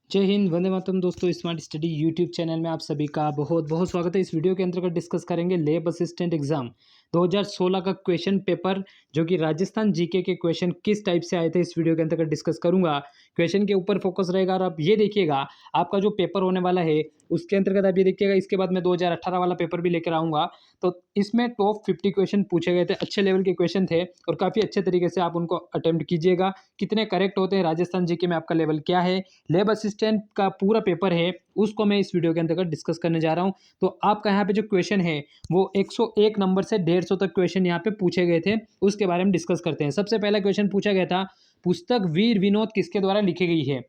जय हिंद, वंदे मातरम। दोस्तों, smart study YouTube channel में आप सभी का बहुत बहुत स्वागत है। इस वीडियो के अंतर्गत डिस्कस करेंगे लैब असिस्टेंट एग्जाम 2016 का क्वेश्चन पेपर, जो कि राजस्थान जीके के क्वेश्चन किस टाइप से आए थे, इस वीडियो के अंतर्गत डिस्कस करूंगा। क्वेश्चन के ऊपर फोकस रहेगा और आप ये देखिएगा आपका जो पेपर होने वाला है उसके अंतर्गत आप ये देखिएगा। इसके बाद मैं 2018 वाला पेपर भी लेकर आऊँगा, तो इसमें टॉप 50 क्वेश्चन पूछे गए थे। अच्छे लेवल के क्वेश्चन थे और काफ़ी अच्छे तरीके से आप उनको अटेम्प्ट कीजिएगा। कितने करेक्ट होते हैं, राजस्थान जीके में आपका लेवल क्या है, लैब असिस्टेंट का पूरा पेपर है, उसको मैं इस वीडियो के अंतर्गत डिस्कस करने जा रहा हूं। तो आपका यहाँ पे जो क्वेश्चन है वो 101 नंबर से 150 तक क्वेश्चन यहाँ पे पूछे गए थे, उसके बारे में डिस्कस करते हैं। सबसे पहला क्वेश्चन पूछा गया था, पुस्तक वीर विनोद किसके द्वारा लिखी गई है।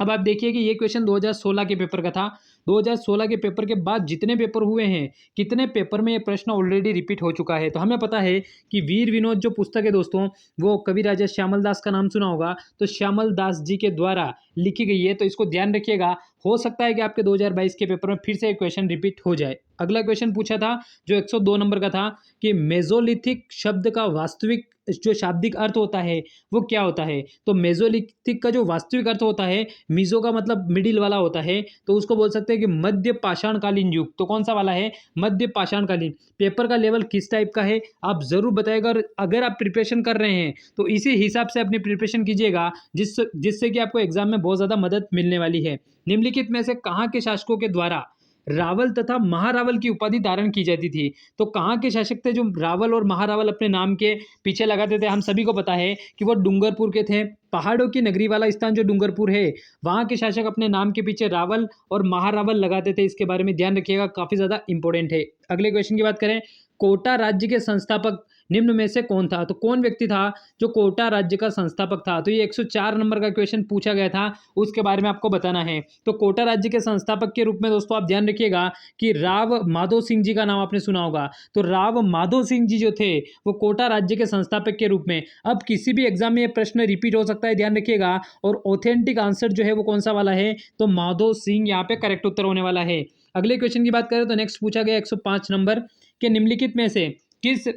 अब आप देखिए कि ये क्वेश्चन 2016 के पेपर का था। 2016 के पेपर के बाद जितने पेपर हुए हैं, कितने पेपर में ये प्रश्न ऑलरेडी रिपीट हो चुका है। तो हमें पता है कि वीर विनोद जो पुस्तक है दोस्तों, वो कवि राजा श्यामल दास का नाम सुना होगा, तो श्यामल दास जी के द्वारा लिखी गई है। तो इसको ध्यान रखिएगा, हो सकता है कि आपके 2022 के पेपर में फिर से एक क्वेश्चन रिपीट हो जाए। अगला क्वेश्चन पूछा था जो 102 नंबर का था कि मेजोलिथिक शब्द का वास्तविक जो शाब्दिक अर्थ होता है वो क्या होता है। तो मेजोलिथिक का जो वास्तविक अर्थ होता है, मीजो का मतलब मिडिल वाला होता है, तो उसको बोल सकते हैं कि मध्य पाषाणकालीन युग। तो कौन सा वाला है, मध्य पाषाणकालीन। पेपर का लेवल किस टाइप का है आप जरूर बताइएगा। और अगर आप प्रिपरेशन कर रहे हैं तो इसी हिसाब से अपनी प्रिपरेशन कीजिएगा, जिससे कि आपको एग्जाम में बहुत ज़्यादा मदद मिलने वाली है। निम्नलिखित में से कहाँ के शासकों के द्वारा रावल तथा महारावल की उपाधि धारण की जाती थी। तो कहाँ के शासक थे जो रावल और महारावल अपने नाम के पीछे लगाते थे। हम सभी को पता है कि वो डूंगरपुर के थे। पहाड़ों की नगरी वाला स्थान जो डूंगरपुर है, वहाँ के शासक अपने नाम के पीछे रावल और महारावल लगाते थे। इसके बारे में ध्यान रखिएगा, काफ़ी ज़्यादा इंपॉर्टेंट है। अगले क्वेश्चन की बात करें, कोटा राज्य के संस्थापक निम्न में से कौन था। तो कौन व्यक्ति था जो कोटा राज्य का संस्थापक था। तो ये 104 नंबर का क्वेश्चन पूछा गया था, उसके बारे में आपको बताना है। तो कोटा राज्य के संस्थापक के रूप में दोस्तों आप ध्यान रखिएगा कि राव माधो सिंह जी का नाम आपने सुना होगा। तो राव माधो सिंह जी जो थे वो कोटा राज्य के संस्थापक के रूप में। अब किसी भी एग्जाम में ये प्रश्न रिपीट हो सकता है, ध्यान रखिएगा। और ऑथेंटिक आंसर जो है वो कौन सा वाला है, तो माधो सिंह यहाँ पे करेक्ट उत्तर होने वाला है। अगले क्वेश्चन की बात करें तो नेक्स्ट पूछा गया 105 नंबर के निम्नलिखित में से किस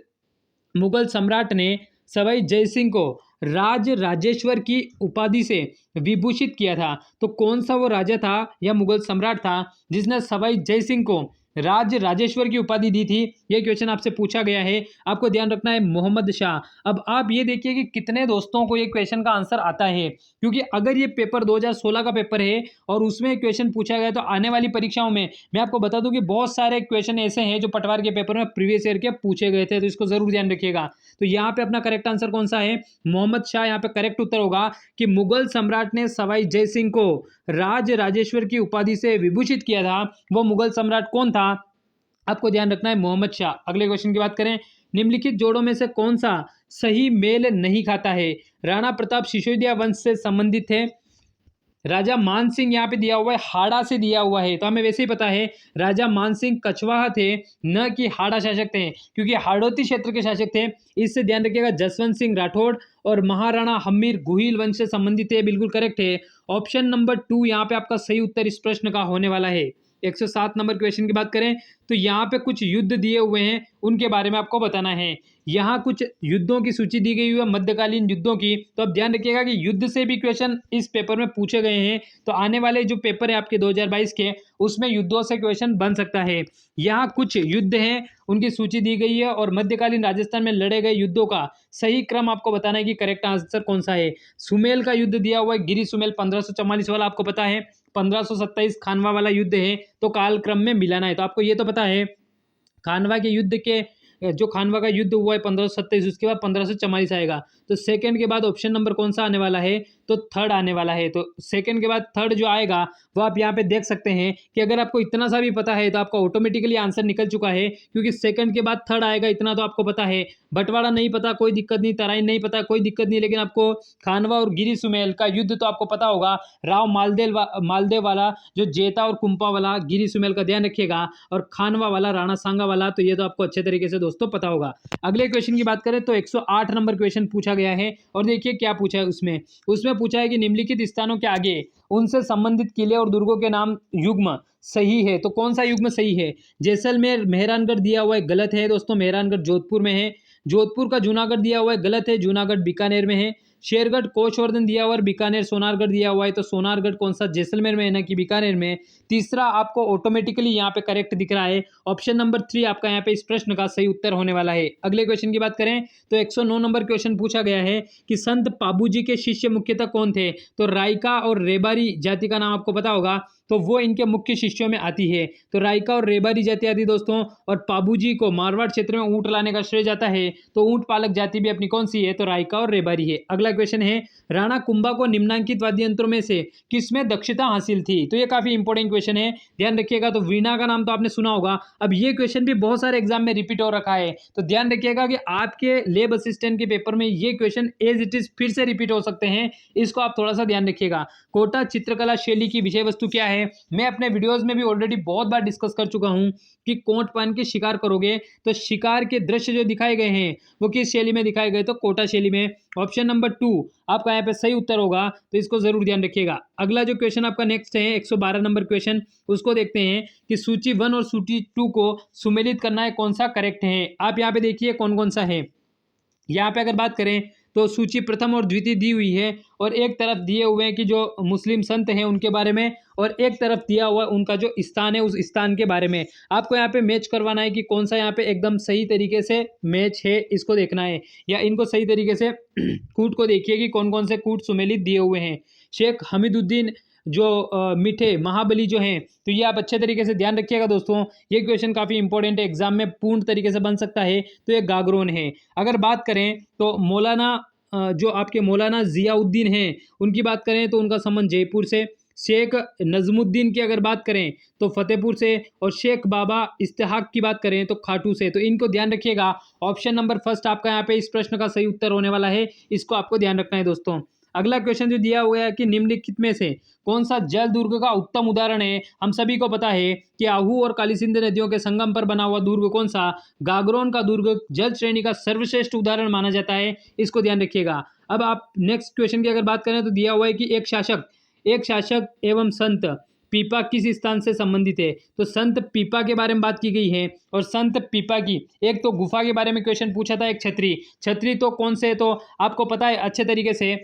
मुगल सम्राट ने सवाई जयसिंह को राज राजेश्वर की उपाधि से विभूषित किया था। तो कौन सा वो राजा था या मुगल सम्राट था जिसने सवाई जयसिंह को राज राजेश्वर की उपाधि दी थी। ये क्वेश्चन आपसे पूछा गया है, आपको ध्यान रखना है मोहम्मद शाह। अब आप ये देखिए कि कितने दोस्तों को ये क्वेश्चन का आंसर आता है, क्योंकि अगर ये पेपर 2016 का पेपर है और उसमें क्वेश्चन पूछा गया तो आने वाली परीक्षाओं में मैं आपको बता दूं कि बहुत सारे क्वेश्चन ऐसे हैं जो पटवार के पेपर में प्रीवियस ईयर के पूछे गए थे। तो इसको जरूर ध्यान रखिएगा। तो यहाँ पे अपना करेक्ट आंसर कौन सा है, मोहम्मद शाह। यहाँ पे करेक्ट उत्तर होगा कि मुगल सम्राट ने सवाई जयसिंह को राज राजेश्वर की उपाधि से विभूषित किया था। वो मुगल सम्राट कौन था, आपको ध्यान रखना है, मोहम्मद शाह। अगले क्वेश्चन की बात करें, निम्नलिखित जोड़ों में से कौन सा सही मेल नहीं खाता है। राणा प्रताप सिसोदिया वंश से संबंधित थे। राजा मानसिंह यहाँ पे दिया हुआ है, हाड़ा से दिया हुआ है। तो हमें वैसे ही पता है राजा मानसिंह कछवाहा थे, न कि हाड़ा शासक थे, क्योंकि हाड़ौती क्षेत्र के शासक थे। इससे ध्यान रखिएगा। जसवंत सिंह राठौड़ और महाराणा हम्मीर गुहिल वंश से संबंधित है, बिल्कुल करेक्ट है। ऑप्शन नंबर 2 यहाँ पे आपका सही उत्तर इस प्रश्न का होने वाला है। 107 नंबर क्वेश्चन की बात करें तो यहाँ पे कुछ युद्ध दिए हुए हैं, उनके बारे में आपको बताना है। यहाँ कुछ युद्धों की सूची दी गई हुई है, मध्यकालीन युद्धों की। तो अब ध्यान रखिएगा कि युद्ध से भी क्वेश्चन इस पेपर में पूछे गए हैं। तो आने वाले जो पेपर है आपके 2022 के, उसमें युद्धों से क्वेश्चन बन सकता है। यहाँ कुछ युद्ध हैं, उनकी सूची दी गई है और मध्यकालीन राजस्थान में लड़े गए युद्धों का सही क्रम आपको बताना है कि करेक्ट आंसर कौन सा है। सुमेल का युद्ध दिया हुआ है, गिरी सुमेल 1544 वाला आपको पता है। 1527 खानवा वाला युद्ध है, तो कालक्रम में मिलाना है। तो आपको ये तो पता है खानवा के युद्ध के, जो खानवा का युद्ध हुआ है 1527, उसके बाद 1544 आएगा। तो सेकंड के बाद ऑप्शन नंबर कौन सा आने वाला है, तो थर्ड आने वाला है। तो सेकंड के बाद थर्ड जो आएगा वो आप यहाँ पे देख सकते हैं कि अगर आपको इतना सा भी पता है तो आपका ऑटोमेटिकली आंसर निकल चुका है, क्योंकि सेकंड के बाद थर्ड आएगा, इतना तो आपको पता है। बंटवारा नहीं पता कोई दिक्कत नहीं, तराइन नहीं पता कोई दिक्कत नहीं, लेकिन आपको खानवा और गिरी सुमेल का युद्ध तो आपको पता होगा। राव मालदेव वाला जो जेता और कुंपा वाला गिरी सुमेल का ध्यान रखिएगा, और खानवा वाला राणा सांगा वाला, तो ये तो आपको अच्छे तरीके से दोस्तों पता होगा। अगले क्वेश्चन की बात करें तो 108 नंबर क्वेश्चन पूछा गया है, और देखिए क्या पूछा है उसमें पूछा है कि निम्नलिखित स्थानों के आगे उनसे संबंधित किले और दुर्गों के नाम युग्म सही है। तो कौन सा युग्म सही है, जैसलमेर मेहरानगढ़ दिया हुआ है, गलत है दोस्तों, मेहरानगढ़ जोधपुर में है। जोधपुर का जूनागढ़ दिया हुआ है, गलत है, जूनागढ़ बीकानेर में है। शेरगढ़ कोचवर्धन दिया हुआ और बीकानेर सोनारगढ़ दिया हुआ है, तो सोनारगढ़ कौन सा, जैसलमेर में है ना कि बीकानेर में। तीसरा आपको ऑटोमेटिकली यहाँ पे करेक्ट दिख रहा है, ऑप्शन नंबर 3 आपका यहाँ पे इस प्रश्न का सही उत्तर होने वाला है। अगले क्वेश्चन की बात करें तो 109 नंबर क्वेश्चन पूछा गया है कि संत पाबूजी के शिष्य मुख्यतः कौन थे, तो रायका और रेबारी जाति का नाम आपको पता होगा, तो वो इनके मुख्य शिष्यों में आती है। तो रायका और रेबारी जाति आती दोस्तों, और पाबूजी को मारवाड़ क्षेत्र में ऊंट लाने का श्रेय जाता है, तो ऊंट पालक जाति भी अपनी कौन सी है, तो रायका और रेबारी है। अगला क्वेश्चन है राणा कुंभा को निम्नांकित वाद्य यंत्रों में से किसमें दक्षता हासिल थी, तो ये काफी इंपॉर्टेंट क्वेश्चन है, ध्यान रखिएगा। तो वीणा का नाम तो आपने सुना होगा, अब ये क्वेश्चन भी बहुत सारे एग्जाम में रिपीट हो रखा है, तो ध्यान रखिएगा कि आपके लेब असिस्टेंट के पेपर में ये क्वेश्चन एज इट इज फिर से रिपीट हो सकते हैं, इसको आप थोड़ा सा ध्यान रखिएगा। कोटा चित्रकला शैली की विषय वस्तु क्या है, मैं अपने वीडियोस में भी ऑलरेडी बहुत बार डिस्कस कर चुका हूं कि कोट पहन के शिकार करोगे तो शिकार के दृश्य जो दिखाए गए हैं वो किस शैली में दिखाए गए, तो कोटा शैली में। ऑप्शन नंबर 2 आपका यहाँ पे सही उत्तर होगा, तो इसको जरूर ध्यान रखिएगा। अगला जो क्वेश्चन आपका नेक्स्ट है 112 नंबर क्वेश्चन, उसको देखते हैं कि सूची 1 और सूची 2 को सुमेलित करना है, कौन सा करेक्ट है। आप यहाँ पे देखिए कौन कौन सा है। यहाँ पे अगर बात करें तो सूची प्रथम और द्वितीय दी हुई है, और एक तरफ दिए हुए हैं कि जो मुस्लिम संत हैं उनके बारे में, और एक तरफ दिया हुआ है उनका जो स्थान है उस स्थान के बारे में। आपको यहाँ पे मैच करवाना है कि कौन सा यहाँ पे एकदम सही तरीके से मैच है, इसको देखना है, या इनको सही तरीके से कूट को देखिए कि कौन कौन से कूट सुमेलित दिए हुए हैं। शेख हमीदुद्दीन जो मीठे महाबली जो हैं, तो ये आप अच्छे तरीके से ध्यान रखिएगा दोस्तों, ये क्वेश्चन काफ़ी इंपॉर्टेंट है, एग्जाम में पूर्ण तरीके से बन सकता है, तो ये गागरोन है। अगर बात करें तो मौलाना जो आपके मौलाना जियाउद्दीन हैं उनकी बात करें तो उनका संबंध जयपुर से। शेख नजमुद्दीन की अगर बात करें तो फतेहपुर से, और शेख बाबा इस्तेहाक की बात करें तो खाटू से। तो इनको ध्यान रखिएगा, ऑप्शन नंबर फर्स्ट आपका यहाँ पे इस प्रश्न का सही उत्तर होने वाला है, इसको आपको ध्यान रखना है दोस्तों। अगला क्वेश्चन जो दिया हुआ है कि निम्नलिखित में से कौन सा जल दुर्ग का उत्तम उदाहरण है। हम सभी को पता है कि आहू और काली सिंध नदियों के संगम पर बना हुआ दुर्ग कौन सा, गागरोन का दुर्ग जल श्रेणी का सर्वश्रेष्ठ उदाहरण माना जाता है, इसको ध्यान रखिएगा। अब आप नेक्स्ट क्वेश्चन की अगर बात करें तो दिया हुआ है कि एक शासक एवं संत पीपा किस स्थान से संबंधित है, तो संत पीपा के बारे में बात की गई है। और संत पीपा की एक तो गुफा के बारे में क्वेश्चन पूछा था, एक छतरी तो कौन से है, तो आपको पता है अच्छे तरीके से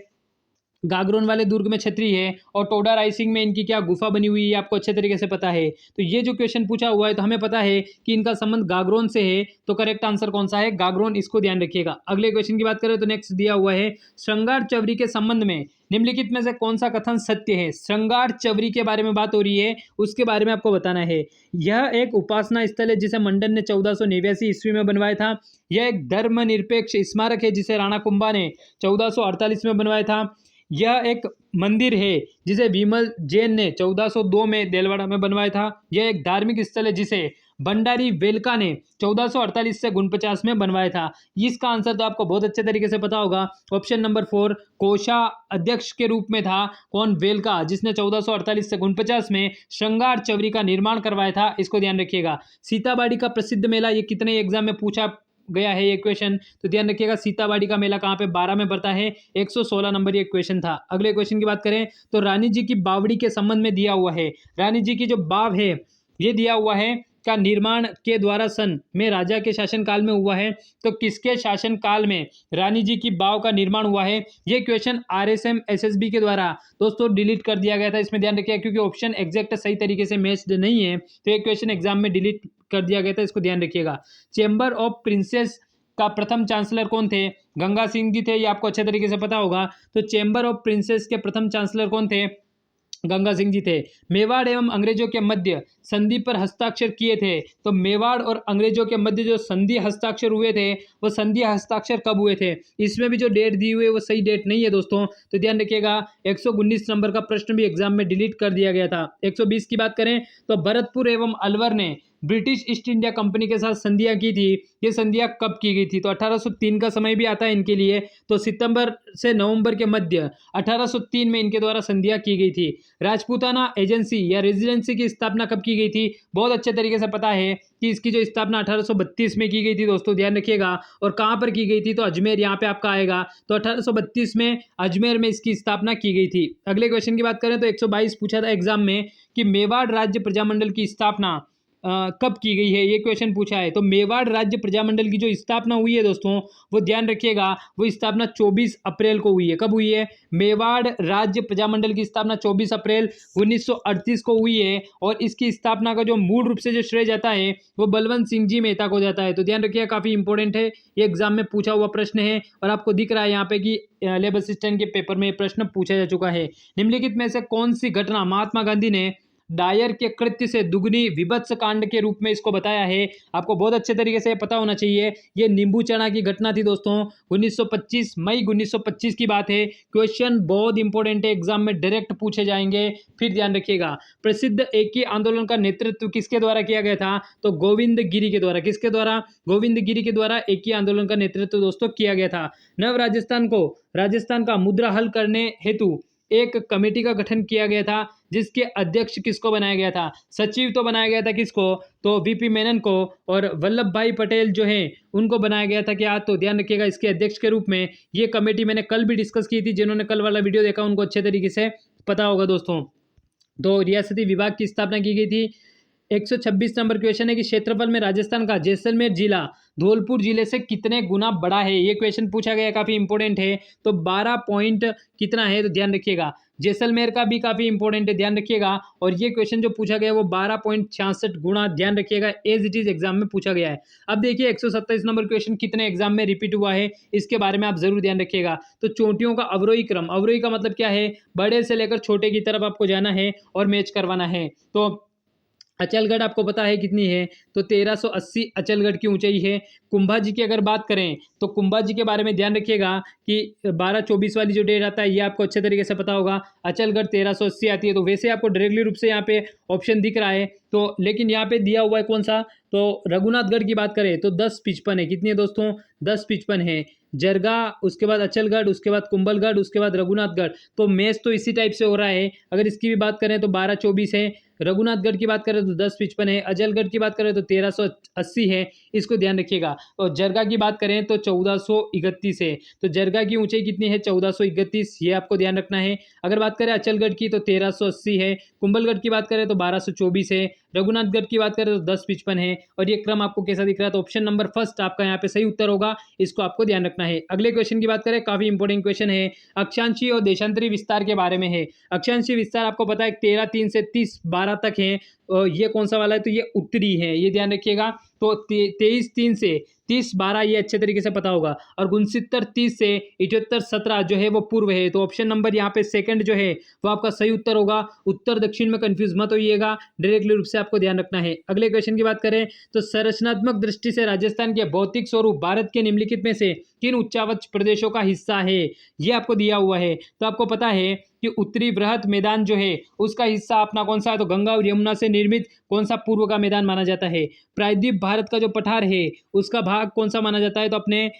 गागरोन वाले दुर्ग में छतरी है, और टोडा राइसिंग में इनकी क्या गुफा बनी हुई है आपको अच्छे तरीके से पता है। तो ये जो क्वेश्चन पूछा हुआ है तो हमें पता है कि इनका संबंध गागरोन से है, तो करेक्ट आंसर कौन सा है, गागरोन, इसको ध्यान रखिएगा। अगले क्वेश्चन की बात करें तो नेक्स्ट दिया हुआ है श्रृंगार चवरी के संबंध में निम्नलिखित में से कौन सा कथन सत्य है। श्रृंगार चवरी के बारे में बात हो रही है, उसके बारे में आपको बताना है। यह एक उपासना स्थल है जिसे मंडन ने 1489 ईस्वी में बनवाया था। यह एक धर्मनिरपेक्ष स्मारक है जिसे राणा कुंभा ने 1448 में बनवाया था। यह एक मंदिर है जिसे विमल जैन ने 1402 में देलवाड़ा में बनवाया था। यह एक धार्मिक स्थल है जिसे भंडारी वेलका ने 1448 से 49 में बनवाया था। इसका आंसर तो आपको बहुत अच्छे तरीके से पता होगा, ऑप्शन नंबर 4 कोषा अध्यक्ष के रूप में था कौन, वेलका, जिसने 1448 से 49 में श्रृंगार चवरी का निर्माण करवाया था, इसको ध्यान रखिएगा। सीताबाड़ी का प्रसिद्ध मेला, ये कितने एग्जाम में पूछा गया है ये क्वेश्चन, तो ध्यान रखिएगा सीताबाड़ी का मेला कहाँ पे, 12 में पड़ता है, 116 नंबर ये क्वेश्चन था। अगले क्वेश्चन की बात करें तो रानी जी की बावड़ी के संबंध में दिया हुआ है, रानी जी की जो बाव है ये दिया हुआ है का निर्माण के द्वारा सन में राजा के शासनकाल में हुआ है, तो किसके शासनकाल में रानी जी की बाव का निर्माण हुआ है। ये क्वेश्चन RSM SSB के द्वारा दोस्तों डिलीट कर दिया गया था, इसमें ध्यान रखिएगा क्योंकि ऑप्शन एग्जैक्ट सही तरीके से मैच्ड नहीं है, तो ये क्वेश्चन एग्जाम में डिलीट कर दिया गया था, इसको ध्यान रखिएगा। चैम्बर ऑफ प्रिंसेस का प्रथम चांसलर कौन थे, गंगा सिंह जी थे, ये आपको अच्छे तरीके से पता होगा। तो चैम्बर ऑफ प्रिंसेस के प्रथम चांसलर कौन थे, गंगा सिंह जी थे। मेवाड़ एवं अंग्रेजों के मध्य संधि पर हस्ताक्षर किए थे, तो मेवाड़ और अंग्रेजों के मध्य जो संधि हस्ताक्षर हुए थे वो संधि हस्ताक्षर कब हुए थे, इसमें भी जो डेट दी हुई है वो सही डेट नहीं है दोस्तों, तो ध्यान रखिएगा। 119 नंबर का प्रश्न भी एग्जाम में डिलीट कर दिया गया था। 120 की बात करें तो भरतपुर एवं अलवर ने ब्रिटिश ईस्ट इंडिया कंपनी के साथ संधियां की थी, ये संधियां कब की गई थी, तो 1803 का समय भी आता है इनके लिए, तो सितंबर से नवंबर के मध्य 1803 में इनके द्वारा संधियां की गई थी। राजपूताना एजेंसी या रेजिडेंसी की स्थापना कब की गई थी, बहुत अच्छे तरीके से पता है कि इसकी जो स्थापना 1832 में की गई थी दोस्तों, ध्यान रखिएगा। और कहाँ पर की गई थी, तो अजमेर, यहाँ पे आपका आएगा, तो 1832 में अजमेर में इसकी स्थापना की गई थी। अगले क्वेश्चन की बात करें तो 122 पूछा था एग्जाम में कि मेवाड़ राज्य प्रजामंडल की स्थापना कब की गई है, ये क्वेश्चन पूछा है। तो मेवाड़ राज्य प्रजामंडल की जो स्थापना हुई है दोस्तों, वो ध्यान रखिएगा, वो स्थापना 24 अप्रैल को हुई है। कब हुई है? मेवाड़ राज्य प्रजामंडल की स्थापना 24 अप्रैल 1938 को हुई है। और इसकी स्थापना का जो मूल रूप से जो श्रेय जाता है वो बलवंत सिंह जी मेहता को जाता है। तो ध्यान रखिएगा, काफी इंपॉर्टेंट है, ये एग्जाम में पूछा हुआ प्रश्न है। और आपको दिख रहा है यहाँ पे कि लेबर असिस्टेंट के पेपर में प्रश्न पूछा जा चुका है। निम्नलिखित में से कौन सी घटना महात्मा गांधी ने डायर के कृत्य से दुगनी विभत्स कांड के रूप में इसको बताया है? आपको बहुत अच्छे तरीके से पता होना चाहिए। ये नींबू चना की घटना थी दोस्तों, 1925 मई 1925 की बात है। क्वेश्चन बहुत इंपॉर्टेंट है, एग्जाम में डायरेक्ट पूछे जाएंगे। फिर ध्यान रखिएगा, प्रसिद्ध एकी आंदोलन का नेतृत्व किसके द्वारा किया गया था? तो गोविंद गिरी के द्वारा। किसके द्वारा? गोविंद गिरी के द्वारा एकी आंदोलन का नेतृत्व दोस्तों किया गया था। नव राजस्थान का मुद्रा हल करने हेतु एक कमेटी का गठन किया गया था, जिसके अध्यक्ष किसको बनाया गया था? सचिव तो बनाया गया था किसको? तो वीपी मेनन को। और वल्लभ भाई पटेल जो हैं उनको बनाया गया था क्या? तो ध्यान रखिएगा, इसके अध्यक्ष के रूप में। ये कमेटी मैंने कल भी डिस्कस की थी, जिन्होंने कल वाला वीडियो देखा उनको अच्छे तरीके से पता होगा दोस्तों। तो रियासती विभाग की स्थापना की गई थी। 126 नंबर क्वेश्चन है कि क्षेत्रफल में राजस्थान का जैसलमेर जिला धौलपुर जिले से कितने गुना बड़ा है? ये क्वेश्चन पूछा गया, काफी इंपॉर्टेंट है। तो 12 पॉइंट कितना है? तो ध्यान रखिएगा, जैसलमेर का भी काफी इंपॉर्टेंट है, ध्यान रखिएगा। और ये क्वेश्चन जो पूछा गया है वो 12.66 गुना, ध्यान रखिएगा, एज इट इज एग्जाम में पूछा गया है। अब देखिए 127 नंबर क्वेश्चन कितने एग्जाम में रिपीट हुआ है, इसके बारे में आप जरूर ध्यान रखिएगा। तो चोटियों का अवरोही क्रम, अवरोही का मतलब क्या है? बड़े से लेकर छोटे की तरफ आपको जाना है और मैच करवाना है। तो अचलगढ़ आपको पता है कितनी है? तो 1380 अचलगढ़ की ऊंचाई है। कुंभा जी की अगर बात करें तो कुंभा जी के बारे में ध्यान रखिएगा कि 12-24 वाली जो डेट आता है ये आपको अच्छे तरीके से पता होगा। अचलगढ़ 1380 आती है। तो वैसे आपको डायरेक्टली रूप से यहाँ पे ऑप्शन दिख रहा है, तो लेकिन यहाँ पे दिया हुआ है कौन सा? तो रघुनाथगढ़ की बात करें तो 1055 है। कितनी है दोस्तों? 1055 है। जरगा, उसके बाद अचलगढ़, उसके बाद कुंभलगढ़, उसके बाद रघुनाथगढ़। तो मैच तो इसी टाइप से हो रहा है। अगर इसकी भी बात करें तो 1224 है। रघुनाथगढ़ की बात करें तो 1055 है। अचलगढ़ की बात करें तो 1380 है, इसको ध्यान रखिएगा। और जरगा की बात करें तो 1431 है। तो जरगा की ऊंचाई कितनी है? 1431, ये आपको ध्यान रखना है। अगर बात करें अचलगढ़ की तो 1380 है। कुंभलगढ़ की बात करें तो 1224 है। रघुनाथगढ़ की बात करें तो 1055 है। और ये क्रम आपको कैसा दिख रहा है? तो ऑप्शन नंबर फर्स्ट आपका यहाँ पे सही उत्तर होगा, इसको आपको ध्यान रखना है। अगले क्वेश्चन की बात करें, काफी इंपॉर्टेंट क्वेश्चन है, अक्षांशीय और देशांतरी विस्तार के बारे में है। अक्षांशीय विस्तार आपको पता है 13-3 से 30-12 तक है। ये कौन सा वाला है? तो ये उत्तरी है, ये ध्यान रखिएगा। तो 23-3 से 30-12 ये अच्छे तरीके से पता होगा। और 69-30 से 78-17 जो है वो पूर्व है। तो ऑप्शन नंबर यहाँ पे सेकंड जो है वो आपका सही उत्तर होगा। उत्तर दक्षिण में कंफ्यूज मत होइएगा, डायरेक्टली रूप से आपको ध्यान रखना है। अगले क्वेश्चन की बात करें तो संरचनात्मक दृष्टि से राजस्थान के भौतिक स्वरूप भारत के निम्नलिखित में से किन उच्चावच प्रदेशों का हिस्सा है? ये आपको दिया हुआ है। तो आपको पता है कि उत्तरी बृहत मैदान जो है उसका हिस्सा अपना कौन सा है? तो गंगा और यमुना से निर्मित कौन सा पूर्व का मैदान माना जाता है? प्रायद्वीप भारत का जो पठार है उसका भाग कौन सा माना जाता है? तो अपने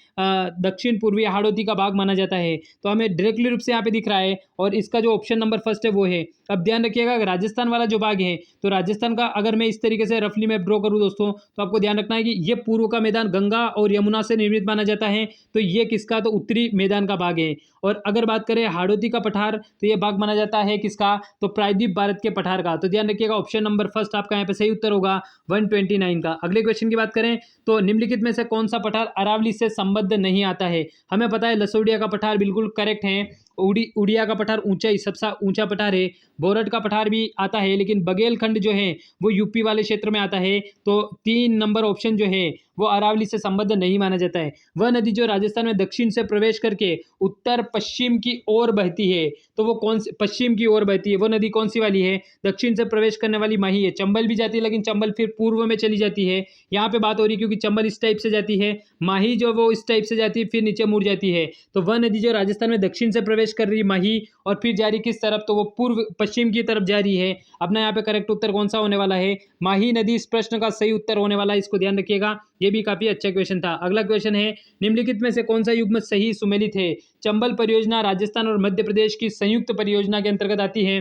दक्षिण पूर्वी हाड़ौती का भाग माना जाता है। तो हमें डायरेक्टली रूप से यहाँ पे दिख रहा है, और इसका जो ऑप्शन नंबर फर्स्ट है वो है। अब ध्यान रखिएगा, राजस्थान वाला जो भाग है तो राजस्थान का अगर मैं इस तरीके से रफली मैप ड्रॉ करूँ दोस्तों, तो आपको ध्यान रखना है कि ये पूर्व का मैदान गंगा और यमुना से निर्मित माना जाता है। तो ये किसका? तो उत्तरी मैदान का भाग है। और अगर बात करें हाड़ौती का पठार, तो ये भाग माना जाता है किसका? तो प्रायद्वीप भारत के पठार का। तो ध्यान रखिएगा, ऑप्शन नंबर फर्स्ट आपका यहाँ पे सही उत्तर होगा 129 का। अगले क्वेश्चन की बात करें तो निम्नलिखित में से कौन सा पठार अरावली से संबद्ध नहीं आता है? हमें पता है लसोडिया का पठार बिल्कुल करेक्ट है। उड़िया का पठार ऊंचाई सबसे ऊंचा पठार है। बोरट का पठार भी आता है, लेकिन बघेलखंड जो है वो यूपी वाले क्षेत्र में आता है। तो 3 नंबर ऑप्शन जो है वो अरावली से संबद्ध नहीं माना जाता है। वह नदी जो राजस्थान में दक्षिण से प्रवेश करके उत्तर पश्चिम की ओर बहती है, तो वो कौन सी पश्चिम की ओर बहती है? वो नदी कौन सी वाली है? दक्षिण से प्रवेश करने वाली माही है। चंबल भी जाती है, लेकिन चंबल फिर पूर्व में चली जाती है। यहाँ पे बात हो रही है क्योंकि चंबल इस टाइप से जाती है, माही जो वो इस टाइप से जाती है, फिर नीचे मुड़ जाती है। तो वह नदी जो राजस्थान में दक्षिण से प्रवेश कर रही है माही, और फिर जा रही किस तरफ? तो वो पूर्व पश्चिम की तरफ जा रही है। अपना यहाँ पे करेक्ट उत्तर कौन सा होने वाला है? माही नदी इस प्रश्न का सही उत्तर होने वाला है, इसको ध्यान रखिएगा। ये भी काफी अच्छा क्वेश्चन था। अगला क्वेश्चन है, निम्नलिखित में से कौन सा युग्म सही सुमेलित है? चंबल परियोजना राजस्थान और मध्य प्रदेश की संयुक्त परियोजना के अंतर्गत आती है।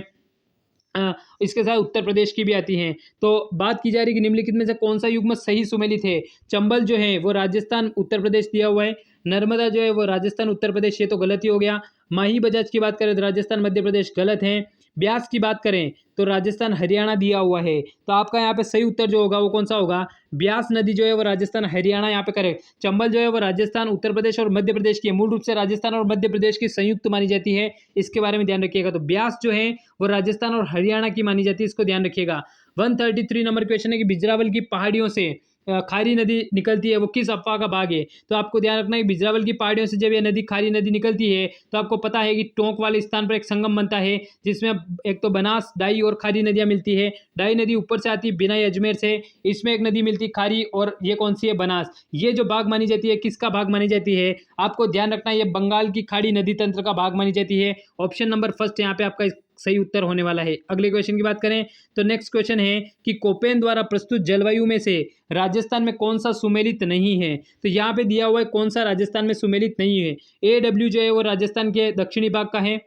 इसके साथ उत्तर प्रदेश की भी आती हैं। तो बात की जा रही है कि निम्नलिखित में से कौन सा युग्म सही सुमेलित है? चंबल जो है वो राजस्थान उत्तर प्रदेश दिया हुआ है। नर्मदा जो है वो राजस्थान उत्तर प्रदेश, ये तो गलत ही हो गया। माही बजाज की बात करें तो राजस्थान मध्य प्रदेश गलत है। ब्यास की बात करें तो राजस्थान हरियाणा दिया हुआ है, तो आपका यहाँ पे सही उत्तर जो होगा वो कौन सा होगा, ब्यास नदी जो है वो राजस्थान हरियाणा यहाँ पे करेक्ट। चंबल जो है वो राजस्थान, उत्तर प्रदेश और मध्य प्रदेश की है, मूल रूप से राजस्थान और मध्य प्रदेश की संयुक्त मानी जाती है, इसके बारे में ध्यान रखिएगा। तो ब्यास जो है वो राजस्थान और हरियाणा की मानी जाती है, इसको ध्यान रखिएगा। 133 नंबर क्वेश्चन है कि बिजरावल की पहाड़ियों से खारी नदी निकलती है, वो किस अफवाह का भाग है। तो आपको ध्यान रखना है बिजरावल की पहाड़ियों से जब ये नदी खारी नदी निकलती है तो आपको पता है कि टोंक वाले स्थान पर एक संगम बनता है, जिसमें एक तो बनास, डाई और खारी नदियां मिलती है। डाई नदी ऊपर से आती है बिना अजमेर से, इसमें एक नदी मिलती है खारी, और ये कौन सी है, बनास। ये जो भाग मानी जाती है किसका भाग मानी जाती है, आपको ध्यान रखना है ये बंगाल की खाड़ी नदी तंत्र का भाग मानी जाती है। ऑप्शन नंबर फर्स्ट यहाँ पे आपका सही उत्तर होने वाला है। अगले क्वेश्चन की बात करें तो नेक्स्ट क्वेश्चन है कि कोपेन द्वारा प्रस्तुत जलवायु में से राजस्थान में कौन सा सुमेलित नहीं है। तो यहाँ पे दिया हुआ है कौन सा राजस्थान में सुमेलित नहीं है। AW जो है वो राजस्थान के दक्षिणी भाग का है,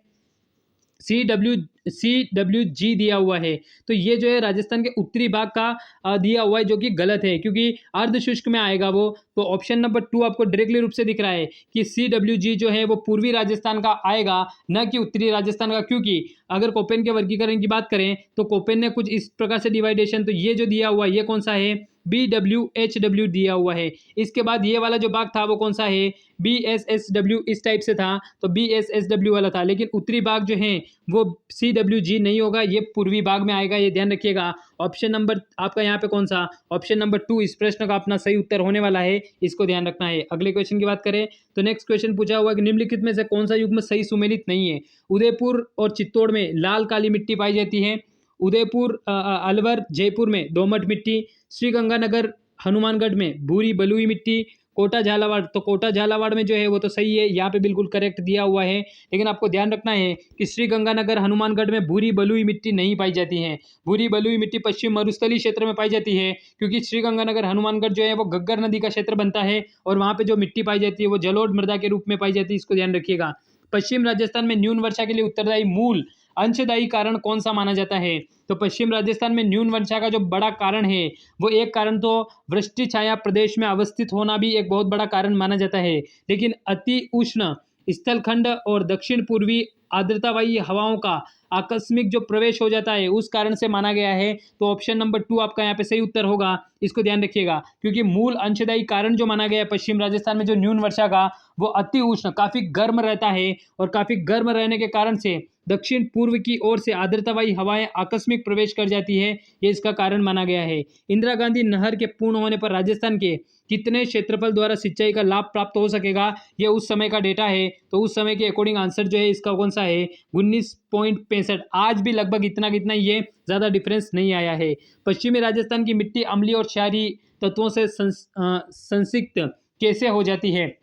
CWG दिया हुआ है, तो ये जो है राजस्थान के उत्तरी भाग का दिया हुआ है, जो कि गलत है क्योंकि अर्धशुष्क में आएगा वो। तो ऑप्शन नंबर 2 आपको डायरेक्टली रूप से दिख रहा है कि CWG जो है वो पूर्वी राजस्थान का आएगा, न कि उत्तरी राजस्थान का। क्योंकि अगर कोपेन के वर्गीकरण की बात करें तो कोपेन ने कुछ इस प्रकार से डिवाइडेशन, तो ये जो दिया हुआ है ये कौन सा है, BWHW दिया हुआ है। इसके बाद ये वाला जो भाग था वो कौन सा है, BSSW, इस टाइप से था तो BSSW वाला था, लेकिन उत्तरी भाग जो है वो CWG नहीं होगा, ये पूर्वी भाग में आएगा, ये ध्यान रखिएगा। ऑप्शन नंबर आपका यहाँ पे कौन सा, ऑप्शन नंबर 2 इस प्रश्न का अपना सही उत्तर होने वाला है, इसको ध्यान रखना है। अगले क्वेश्चन की बात करें तो नेक्स्ट क्वेश्चन पूछा हुआ कि निम्नलिखित में से कौन सा युग्म सही सुमेलित नहीं है। उदयपुर और चित्तौड़ में लाल काली मिट्टी पाई जाती है, उदयपुर अलवर जयपुर में दोमट मिट्टी, श्रीगंगानगर हनुमानगढ़ में भूरी बलुई मिट्टी, कोटा झालावाड़, तो कोटा झालावाड़ में जो है वो तो सही है, यहाँ पे बिल्कुल करेक्ट दिया हुआ है। लेकिन आपको ध्यान रखना है कि श्रीगंगानगर हनुमानगढ़ में भूरी बलुई मिट्टी नहीं पाई जाती है। भूरी बलुई मिट्टी पश्चिम मरुस्थलीय क्षेत्र में पाई जाती है, क्योंकि श्रीगंगानगर हनुमानगढ़ जो है वो घग्गर नदी का क्षेत्र बनता है, और वहाँ पे जो मिट्टी पाई जाती है वो जलोढ़ मृदा के रूप में पाई जाती है, इसको ध्यान रखिएगा। पश्चिम राजस्थान में न्यून वर्षा के लिए उत्तरदायी मूल अंशदायी कारण कौन सा माना जाता है। तो पश्चिम राजस्थान में न्यून वर्षा का जो बड़ा कारण है वो एक कारण तो वृष्टि छाया प्रदेश में अवस्थित होना भी एक बहुत बड़ा कारण माना जाता है, लेकिन अति उष्ण स्थलखंड और दक्षिण पूर्वी आर्द्रतावाही हवाओं का आकस्मिक जो प्रवेश हो जाता है उस कारण से माना गया है। तो ऑप्शन नंबर 2 आपका यहाँ पे सही उत्तर होगा, इसको ध्यान रखिएगा। क्योंकि मूल अंशदायी कारण जो माना गया है पश्चिम राजस्थान में जो न्यून वर्षा का, वो अति उष्ण काफी गर्म रहता है, और काफी गर्म रहने के कारण से दक्षिण पूर्व की ओर से आर्द्रतावाही हवाएं आकस्मिक प्रवेश कर जाती है, ये इसका कारण माना गया है। इंदिरा गांधी नहर के पूर्ण होने पर राजस्थान के कितने क्षेत्रफल द्वारा सिंचाई का लाभ प्राप्त हो सकेगा, ये उस समय का डेटा है। तो उस समय के अकॉर्डिंग आंसर जो है इसका कौन सा है, 19.65। आज भी लगभग इतना कितना ये ज़्यादा डिफरेंस नहीं आया है। पश्चिमी राजस्थान की मिट्टी अम्लीय और क्षारीय तत्वों से संसिक्त कैसे हो जाती है।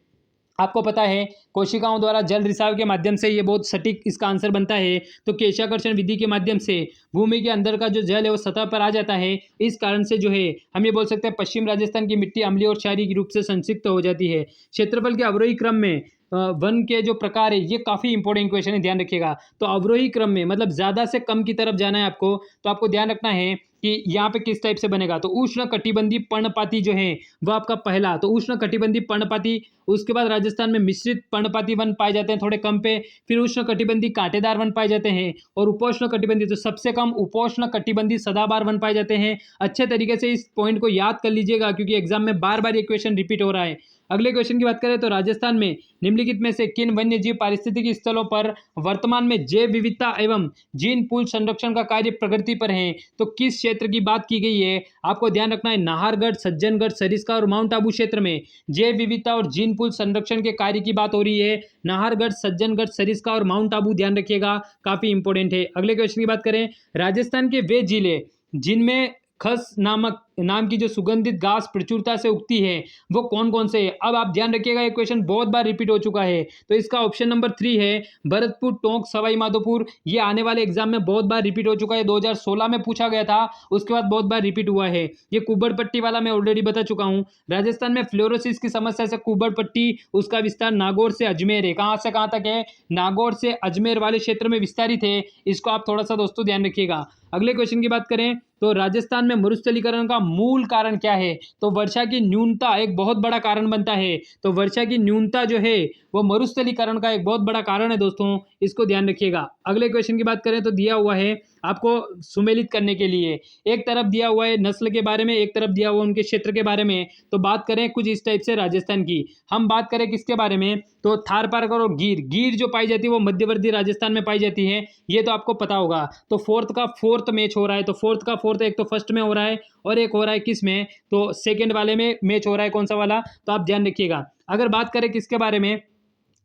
आपको पता है कोशिकाओं द्वारा जल रिसाव के माध्यम से, ये बहुत सटीक इसका आंसर बनता है। तो केशाकर्षण विधि के माध्यम से भूमि के अंदर का जो जल है वो सतह पर आ जाता है, इस कारण से जो है हम ये बोल सकते हैं पश्चिम राजस्थान की मिट्टी अम्लीय और क्षारीय रूप से संसिक्त हो जाती है। क्षेत्रफल के अवरोही क्रम में वन के जो प्रकार है, ये काफ़ी इंपॉर्टेंट क्वेश्चन है, ध्यान रखिएगा। तो अवरोही क्रम में मतलब ज़्यादा से कम की तरफ जाना है आपको, तो आपको ध्यान रखना है कि यहाँ पे किस टाइप से बनेगा। तो उष्ण कटिबंधी पर्णपाती जो है वो आपका पहला, तो उष्ण कटिबंधी पर्णपाती। उसके बाद राजस्थान में मिश्रित पर्णपाती वन पाए जाते हैं थोड़े कम पे, फिर उष्ण कटिबंधी कांटेदार वन पाए जाते हैं, और उपोष्ण कटिबंधी तो सबसे कम उपोष्ण कटिबंधी सदाबहार वन पाए जाते हैं। अच्छे तरीके से इस पॉइंट को याद कर लीजिएगा, क्योंकि एग्जाम में बार बार ये क्वेश्चन रिपीट हो रहा है। अगले क्वेश्चन की बात करें तो राजस्थान में निम्नलिखित में से किन वन्यजीव पारिस्थितिकी स्थलों पर वर्तमान में जैव विविधता एवं जीन पूल संरक्षण का कार्य प्रगति पर है। तो किस क्षेत्र की बात की गई है, आपको ध्यान रखना है नाहरगढ़, सज्जनगढ़, सरिस्का और माउंट आबू क्षेत्र में जैव विविधता और जीन पूल संरक्षण के कार्य की बात हो रही है। नाहरगढ़, सज्जनगढ़, सरिस्का और माउंट आबू, ध्यान रखिएगा, काफी इंपॉर्टेंट है। अगले क्वेश्चन की बात करें, राजस्थान के वे जिले जिनमें खस नाम की जो सुगंधित घास प्रचुरता से उगती है वो कौन कौन से है। अब आप ध्यान रखिएगा, ये क्वेश्चन बहुत बार रिपीट हो चुका है, तो इसका ऑप्शन नंबर 3 है भरतपुर, टोंक, सवाई माधोपुर। ये आने वाले एग्जाम में बहुत बार रिपीट हो चुका है, 2016 में पूछा गया था, उसके बाद बहुत बार रिपीट हुआ है। ये कुबड़ पट्टी वाला मैं ऑलरेडी बता चुका हूँ। राजस्थान में फ्लोरोसिस की समस्या से कुबड़ पट्टी, उसका विस्तार नागौर से अजमेर है। कहाँ से कहाँ तक है, नागौर से अजमेर वाले क्षेत्र में विस्तारित है। इसको आप थोड़ा सा दोस्तों ध्यान रखिएगा। अगले क्वेश्चन की बात करें तो राजस्थान में मरुस्थलीकरण का मूल कारण क्या है? तो वर्षा की न्यूनता एक बहुत बड़ा कारण बनता है। तो वर्षा की न्यूनता जो है वो मरुस्थलीकरण का एक बहुत बड़ा कारण है दोस्तों, इसको ध्यान रखिएगा। अगले क्वेश्चन की बात करें तो दिया हुआ है आपको सुमेलित करने के लिए, एक तरफ दिया हुआ है नस्ल के बारे में, एक तरफ दिया हुआ उनके क्षेत्र के बारे में। तो बात करें कुछ इस टाइप से राजस्थान की, हम बात करें किसके बारे में, तो थार पारकर और गिर, गिर जो पाई जाती है वो मध्यवर्ती राजस्थान में पाई जाती है, ये तो आपको पता होगा। तो फोर्थ मैच हो रहा है, तो फोर्थ एक तो फर्स्ट में हो रहा है और एक हो रहा है किस में, तो सेकंड वाले में मैच हो रहा है, कौन सा वाला, तो आप ध्यान रखिएगा। अगर बात करें किसके बारे में,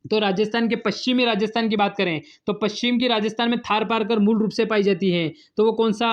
तो राजस्थान के पश्चिमी राजस्थान की बात करें तो पश्चिम की राजस्थान में थार पारकर मूल रूप से पाई जाती है, तो वो कौन सा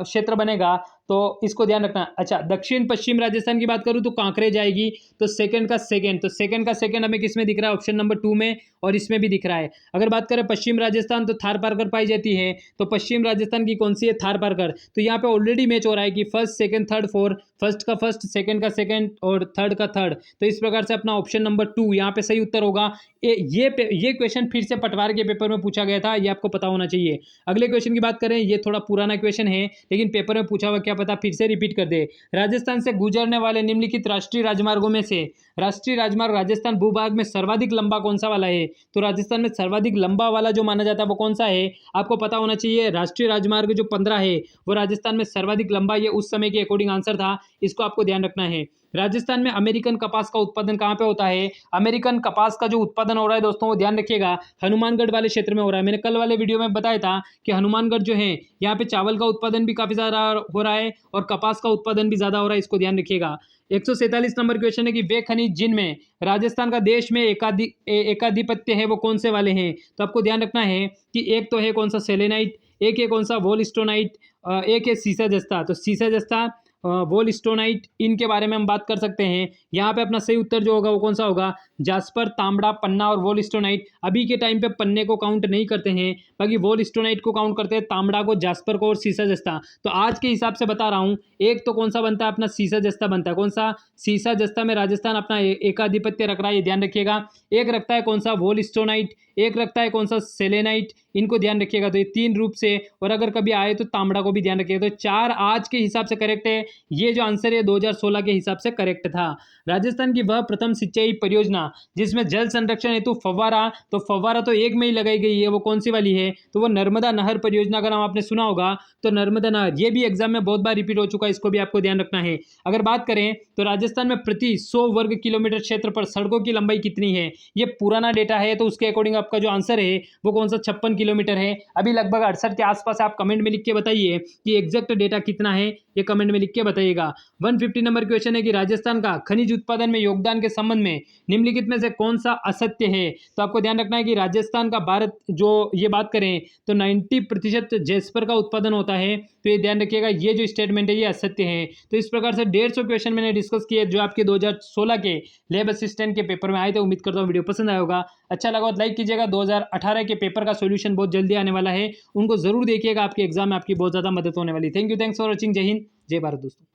क्षेत्र बनेगा, तो इसको ध्यान रखना। अच्छा, दक्षिण पश्चिम राजस्थान की बात करूं तो कांकरे जाएगी, तो सेकंड का सेकंड हमें किस में दिख रहा है, ऑप्शन नंबर 2 में, और इसमें भी दिख रहा है। अगर बात करें पश्चिम राजस्थान तो थार पारकर पाई जाती है, तो पश्चिम राजस्थान की कौन सी है, थार पारकर। तो यहाँ पे ऑलरेडी मैच हो रहा है कि first second third four, first का फर्स्ट, सेकंड का सेकंड और थर्ड का थर्ड। तो इस प्रकार से अपना ऑप्शन नंबर 2 यहाँ पे सही उत्तर होगा। ये क्वेश्चन फिर से पटवार के पेपर में पूछा गया था, ये आपको पता होना चाहिए। अगले क्वेश्चन की बात करें, ये थोड़ा पुराना क्वेश्चन है लेकिन पेपर में पूछा हुआ, क्या पता फिर से रिपीट कर दे। राजस्थान से गुजरने वाले निम्नलिखित राष्ट्रीय राजमार्गों में से राष्ट्रीय राजमार्ग राजस्थान भूभाग में सर्वाधिक लंबा कौन सा वाला है, तो राजस्थान में सर्वाधिक लंबा वाला जो माना जाता है वो कौन सा है, आपको पता होना चाहिए। राष्ट्रीय राजमार्ग जो 15 है वो राजस्थान में सर्वाधिक लंबा, ये उस समय के अकॉर्डिंग आंसर था, इसको आपको ध्यान रखना है। राजस्थान में अमेरिकन कपास का उत्पादन कहाँ पे होता है, अमेरिकन कपास का जो उत्पादन हो रहा है दोस्तों वो ध्यान रखिएगा हनुमानगढ़ वाले क्षेत्र में हो रहा है। मैंने कल वाले वीडियो में बताया था कि हनुमानगढ़ जो है यहाँ पे चावल का उत्पादन भी काफी ज्यादा हो रहा है और कपास का उत्पादन भी ज्यादा हो रहा है, इसको ध्यान रखिएगा। 147 नंबर क्वेश्चन है कि वे खनिज जिनमें राजस्थान का देश में एकाधिपत्य है वो कौन से वाले हैं, तो आपको ध्यान रखना है कि एक तो है कौन सा सेलेनाइट, एक है कौन सा वोलस्टोनाइट, एक है सीसा जस्ता। तो सीसा जस्ता, वोलस्टोनाइट, इनके बारे में हम बात कर सकते हैं। यहाँ पे अपना सही उत्तर जो होगा वो कौन सा होगा, जास्पर, तांबड़ा, पन्ना और वोलस्टोनाइट। अभी के टाइम पे पन्ने को काउंट नहीं करते हैं, बाकी वोलस्टोनाइट को काउंट करते हैं, तांबड़ा को, जास्पर को और सीसा जस्ता। तो आज के हिसाब से बता रहा हूँ, एक तो कौन सा बनता है अपना सीसा जस्ता बनता है, कौन सा, सीसा जस्ता में राजस्थान अपना एकाधिपत्य रख रहा है, ये ध्यान रखिएगा। एक रखता है कौन सा, वोलस्टोनाइट, एक रखता है कौन सा, सेलेनाइट, इनको ध्यान रखिएगा। तो ये 3 रूप से, और अगर कभी आए तो तांबड़ा को भी ध्यान रखिएगा। तो 4 आज के हिसाब से करेक्ट है, ये जो आंसर है 2016 के हिसाब से करेक्ट था। राजस्थान की वह प्रथम सिंचाई परियोजना जिसमें जल संरक्षण हेतु फव्वारा, तो फव्वारा तो एक में ही लगाई गई है, वो कौन सी वाली है, तो वो नर्मदा नहर परियोजना का नाम आपने सुना होगा। तो नर्मदा नहर, ये भी एग्जाम में बहुत बार रिपीट हो चुका है, इसको भी आपको ध्यान रखना है। अगर बात करें तो राजस्थान में प्रति 100 वर्ग किलोमीटर क्षेत्र पर सड़कों की लंबाई कितनी है, ये पुराना डेटा है, तो उसके अकॉर्डिंग आपका जो आंसर है वो कौन सा, 56 किलोमीटर है। अभी लगभग 68 के आसपास। आप कमेंट में लिख के बताइए कि एग्जैक्ट डेटा कितना है, ये कमेंट में लिख के बताइएगा। 150 नंबर क्वेश्चन है कि राजस्थान का खनिज उत्पादन में योगदान के संबंध में निम्नलिखित में से कौन सा असत्य है, तो आपको ध्यान रखना है कि राजस्थान का भारत जो ये बात करें तो 90% जेस्पर का उत्पादन होता है, तो ये ध्यान रखिएगा, ये जो स्टेटमेंट है ये असत्य है। तो इस प्रकार से 150 क्वेश्चन मैंने डिस्कस किए जो आपके 2016 के लैब असिस्टेंट के पेपर में आए थे। उम्मीद करता हूँ वीडियो पसंद आया होगा, अच्छा लगा तो लाइक कीजिएगा। 2018 के पेपर का सोल्यूशन बहुत जल्दी आने वाला है, उनको जरूर देखिएगा, आपके एग्जाम में आपकी बहुत ज़्यादा मदद होने वाली। Thanks for watching. जय हिंद, जय भारत दोस्तों।